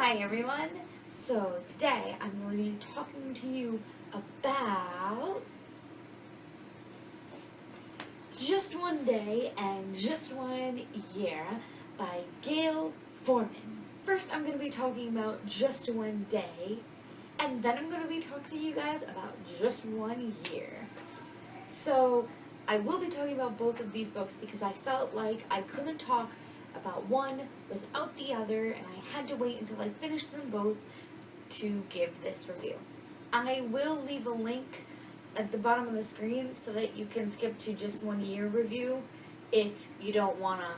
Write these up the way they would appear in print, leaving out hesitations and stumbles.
Hi everyone! So today I'm going to be talking to you about Just One Day and Just One Year by Gayle Forman. First I'm going to be talking about Just One Day, and then I'm going to be talking to you guys about Just One Year. So I will be talking about both of these books because I felt like I couldn't talk about one without the other, and I had to wait until I finished them both to give this review. I will leave a link at the bottom of the screen so that you can skip to Just One Year review if you don't wanna,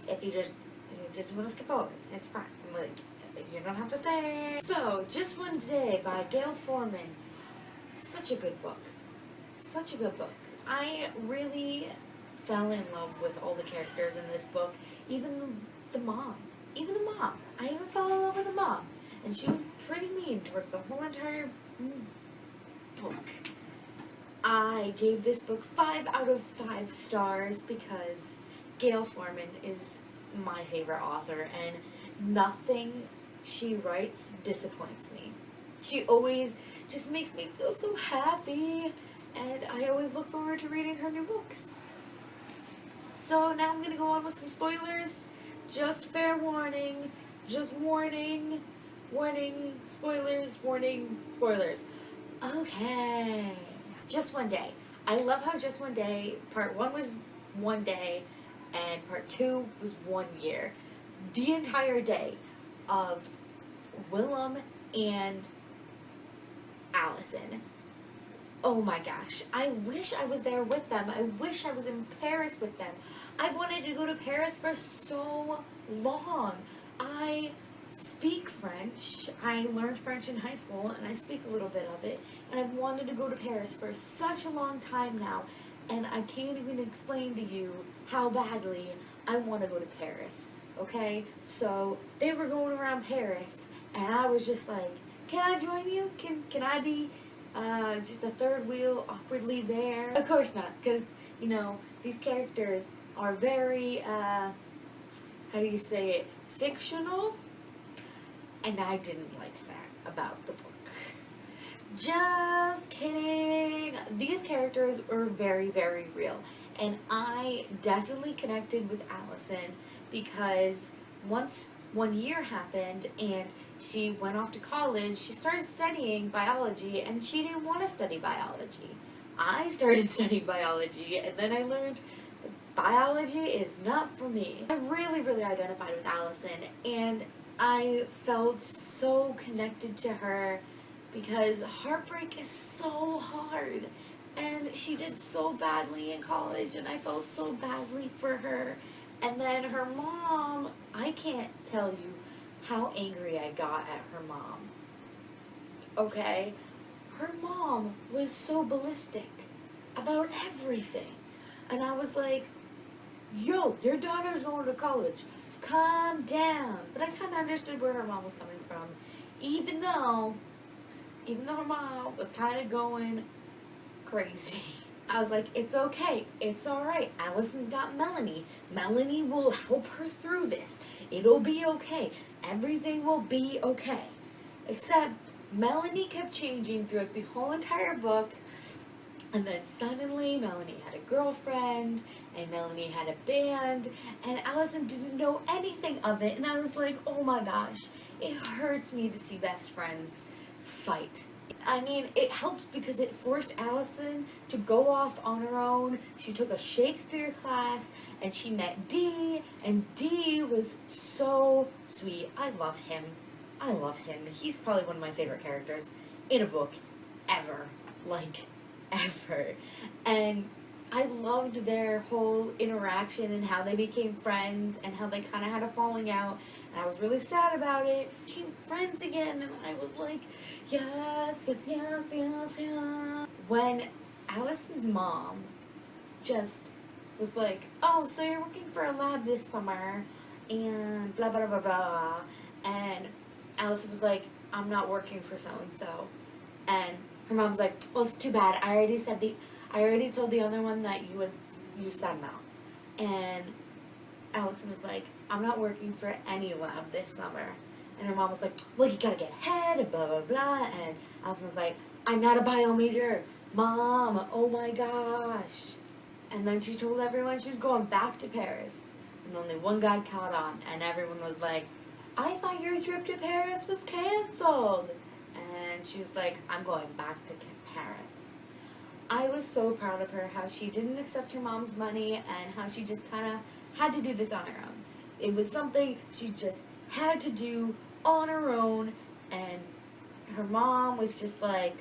if you just wanna skip over it. It's fine. Like, you don't have to stay. So, Just One Day by Gayle Forman. Such a good book. Such a good book. I really fell in love with all the characters in this book, even the mom. Even the mom. I even fell in love with the mom. And she was pretty mean towards the whole entire book. I gave this book 5 out of 5 stars because Gayle Forman is my favorite author, and nothing she writes disappoints me. She always just makes me feel so happy, and I always look forward to reading her new books. So now I'm going to go on with some spoilers. Just fair warning. Just warning. Warning. Spoilers. Warning. Spoilers. Okay. Just One Day. I love how Just One Day, part 1 was 1 day, and part 2 was 1 year. The entire day of Willem and Allison. Oh my gosh, I wish I was there with them. I wish I was in Paris with them. I wanted to go to Paris for so long. I speak French. I learned French in high school, and I speak a little bit of it. And I've wanted to go to Paris for such a long time now, and I can't even explain to you how badly I want to go to Paris, okay? So they were going around Paris, and I was just like, can I join you? Can I be just a third wheel awkwardly there? Of course not, because, you know, these characters are very, how do you say it, fictional, and I didn't like that about the book. Just kidding! These characters are very, very real, and I definitely connected with Allison because once 1 year happened and she went off to college, she started studying biology, and she didn't want to study biology. I started studying biology, and then I learned biology is not for me. I really, really identified with Allison, and I felt so connected to her because heartbreak is so hard, and she did so badly in college, and I felt so badly for her. And then her mom, I can't tell you how angry I got at her mom. Okay? Her mom was so ballistic about everything. And I was like, yo, your daughter's going to college. Calm down. But I kind of understood where her mom was coming from. Even though her mom was kind of going crazy. I was like, it's okay. It's alright. Allison's got Melanie. Melanie will help her through this. It'll be okay. Everything will be okay. Except Melanie kept changing throughout the whole entire book. And then suddenly Melanie had a girlfriend, and Melanie had a band, and Allison didn't know anything of it. And I was like, oh my gosh, it hurts me to see best friends fight. I mean, it helps because it forced Allison to go off on her own. She took a Shakespeare class, and she met Dee, and Dee was so sweet. I love him. I love him. He's probably one of my favorite characters in a book ever. Like, ever. And I loved their whole interaction and how they became friends and how they kind of had a falling out. And I was really sad about it. Became friends again, and I was like, yes, yes, yes, yes, yes. When Allison's mom just was like, oh, so you're working for a lab this summer, and blah, blah, blah, blah. And Allison was like, I'm not working for so-and-so. And her mom's like, well, it's too bad. I already told the other one that you would use that amount. And Allison was like, I'm not working for any lab this summer. And her mom was like, well, you gotta get ahead, and blah, blah, blah. And Allison was like, I'm not a bio major. Mom, oh my gosh. And then she told everyone she was going back to Paris. And only one guy caught on, and everyone was like, I thought your trip to Paris was canceled. And she was like, I'm going back to Paris. I was so proud of her, how she didn't accept her mom's money and how she just kind of had to do this on her own. It was something she just had to do on her own, and her mom was just like,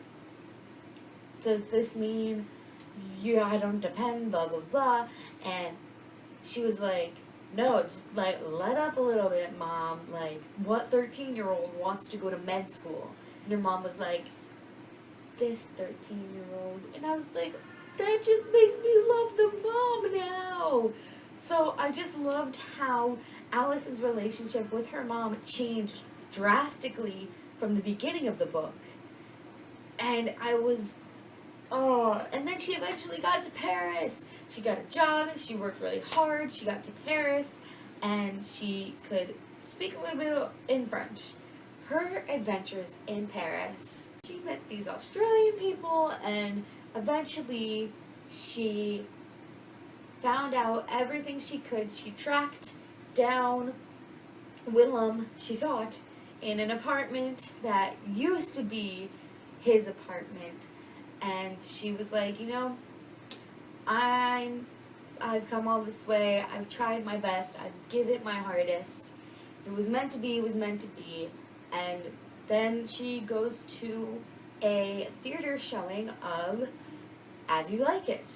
does this mean I don't depend, blah, blah, blah. And she was like, no, just like let up a little bit, Mom. Like, what 13-year-old wants to go to med school? And her mom was like, this 13-year-old. And I was like, that just makes me love the mom now. So I just loved how Allison's relationship with her mom changed drastically from the beginning of the book. And I was, and then she eventually got to Paris. She got a job, she worked really hard, she got to Paris, and she could speak a little bit in French. Her adventures in Paris, she met these Australian people, and eventually she found out everything she could. She tracked down Willem, she thought, in an apartment that used to be his apartment. And she was like, you know, I've come all this way. I've tried my best. I've given it my hardest. If it was meant to be, it was meant to be. And then she goes to a theater showing of As You Like It.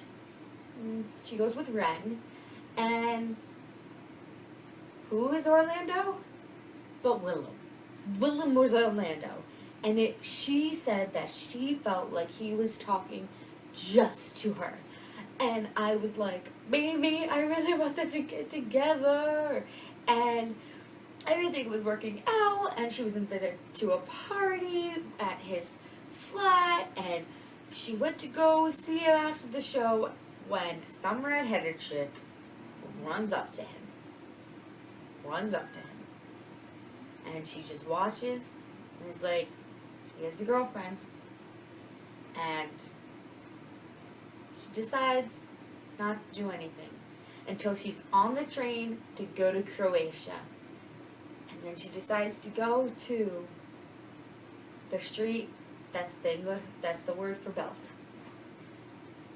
She goes with Ren. And who is Orlando? But Willem. Willem was Orlando. And she said that she felt like he was talking just to her. And I was like, baby, I really want them to get together. And everything was working out, and she was invited to a party at his flat, and she went to go see him after the show when some red-headed chick runs up to him. And she just watches, and is like, he has a girlfriend, and she decides not to do anything until she's on the train to go to Croatia. And then she decides to go to the street that's the word for belt.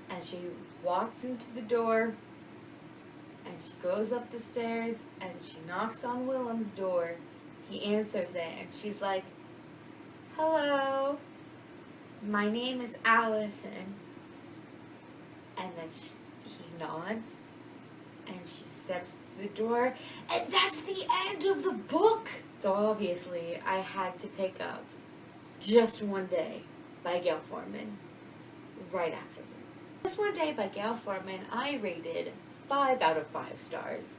And she walks into the door, and she goes up the stairs, and she knocks on Willem's door. He answers it, and she's like, hello, my name is Allison. And then he nods, and she steps through the door, and that's the end of the book. So obviously, I had to pick up Just One Day by Gayle Forman right afterwards. Just One Day by Gayle Forman, I rated 5 out of 5 stars.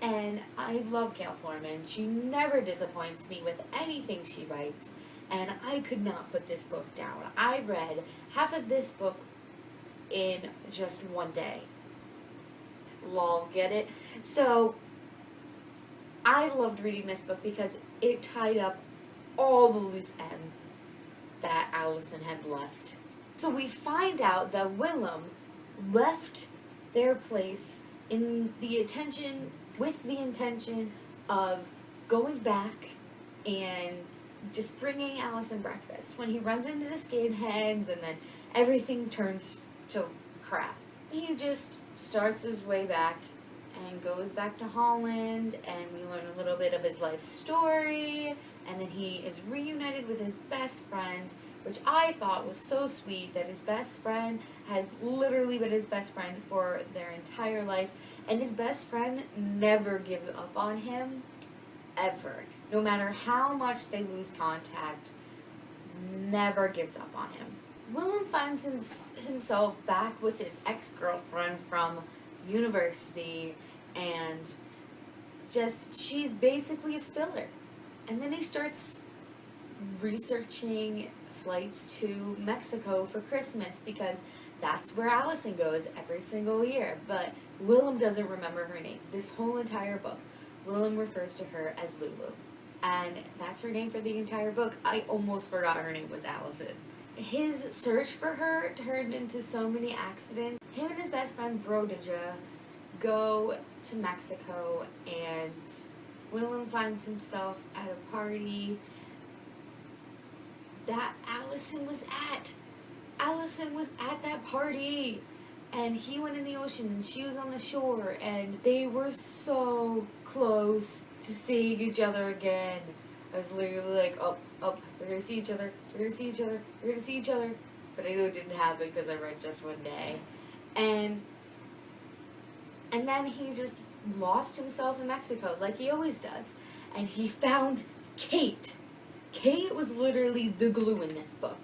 And I love Gayle Forman. She never disappoints me with anything she writes, and I could not put this book down. I read half of this book in just one day. Lol, get it? So, I loved reading this book because it tied up all the loose ends that Allison had left. So we find out that Willem left their place with the intention of going back and just bringing Allison breakfast. When he runs into the skinheads and then everything turns to crap, he just starts his way back and goes back to Holland, and we learn a little bit of his life story, and then he is reunited with his best friend, which I thought was so sweet, that his best friend has literally been his best friend for their entire life, and his best friend never gives up on him, ever. No matter how much they lose contact, never gives up on him. Willem finds himself back with his ex-girlfriend from university, and she's basically a filler. And then he starts researching flights to Mexico for Christmas, because that's where Allison goes every single year. But Willem doesn't remember her name. This whole entire book, Willem refers to her as Lulu. and that's her name for the entire book. I almost forgot her name was Allison. His search for her turned into so many accidents. Him and his best friend Brodija go to Mexico, and Willem finds himself at a party that Allison was at. Allison was at that party, and he went in the ocean and she was on the shore, and they were so close to seeing each other again. I was literally like, oh, we're gonna see each other, we're gonna see each other, we're gonna see each other. But I know it didn't happen because I read just one day. And then he just lost himself in Mexico like he always does. And he found Kate. Kate was literally the glue in this book.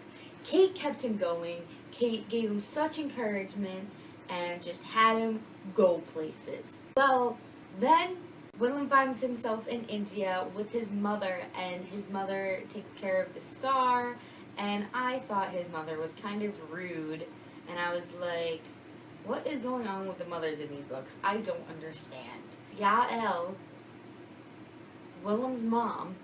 Kate kept him going. Kate gave him such encouragement and just had him go places. Well, then Willem finds himself in India with his mother, and his mother takes care of the scar, and I thought his mother was kind of rude, and I was like, what is going on with the mothers in these books? I don't understand. Yael, Willem's mom,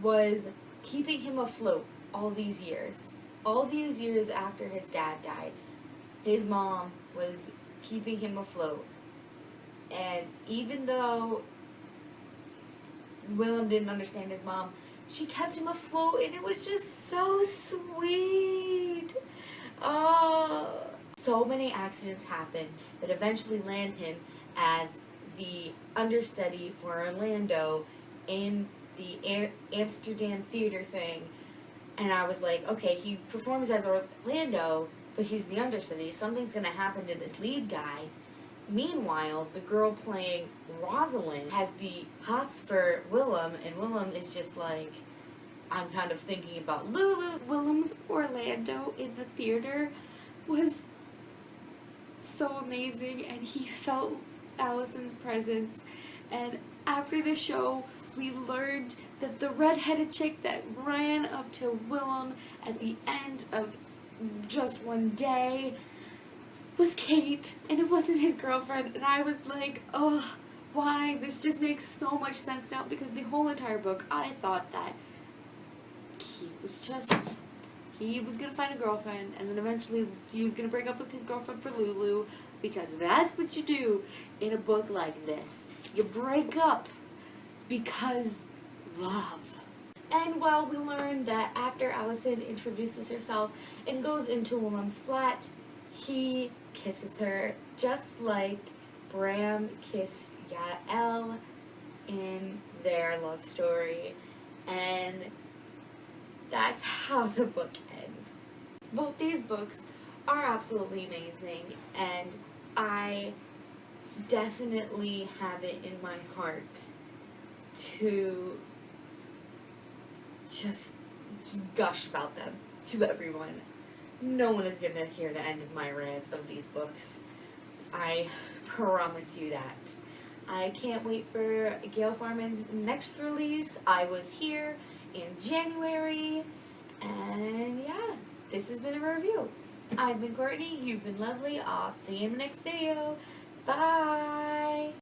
was keeping him afloat all these years. All these years after his dad died, his mom was keeping him afloat. And even though Willem didn't understand his mom, she kept him afloat, and it was just so sweet. Oh. So many accidents happen that eventually land him as the understudy for Orlando in the Amsterdam theater thing. And I was like, okay, he performs as Orlando, but he's the understudy. Something's going to happen to this lead guy. Meanwhile, the girl playing Rosalind has the hots for Willem, and Willem is just like, I'm kind of thinking about Lulu. Willem's Orlando in the theater was so amazing, and he felt Allison's presence. And after the show, we learned that the redheaded chick that ran up to Willem at the end of just one day was Kate, and it wasn't his girlfriend. And I was like, oh, why? This just makes so much sense now, because the whole entire book, I thought that he was gonna find a girlfriend, and then eventually he was gonna break up with his girlfriend for Lulu, because that's what you do in a book like this. You break up because love. And while we learn that after Allison introduces herself and goes into Willem's flat, he kisses her just like Bram kissed Yael in their love story. And that's how the book ends. Both these books are absolutely amazing, and I definitely have it in my heart to just gush about them to everyone. No one is going to hear the end of my rants of these books. I promise you that. I can't wait for Gayle Forman's next release. I was here in January, and yeah, this has been a review. I've been Courtney, you've been lovely, I'll see you in the next video. Bye!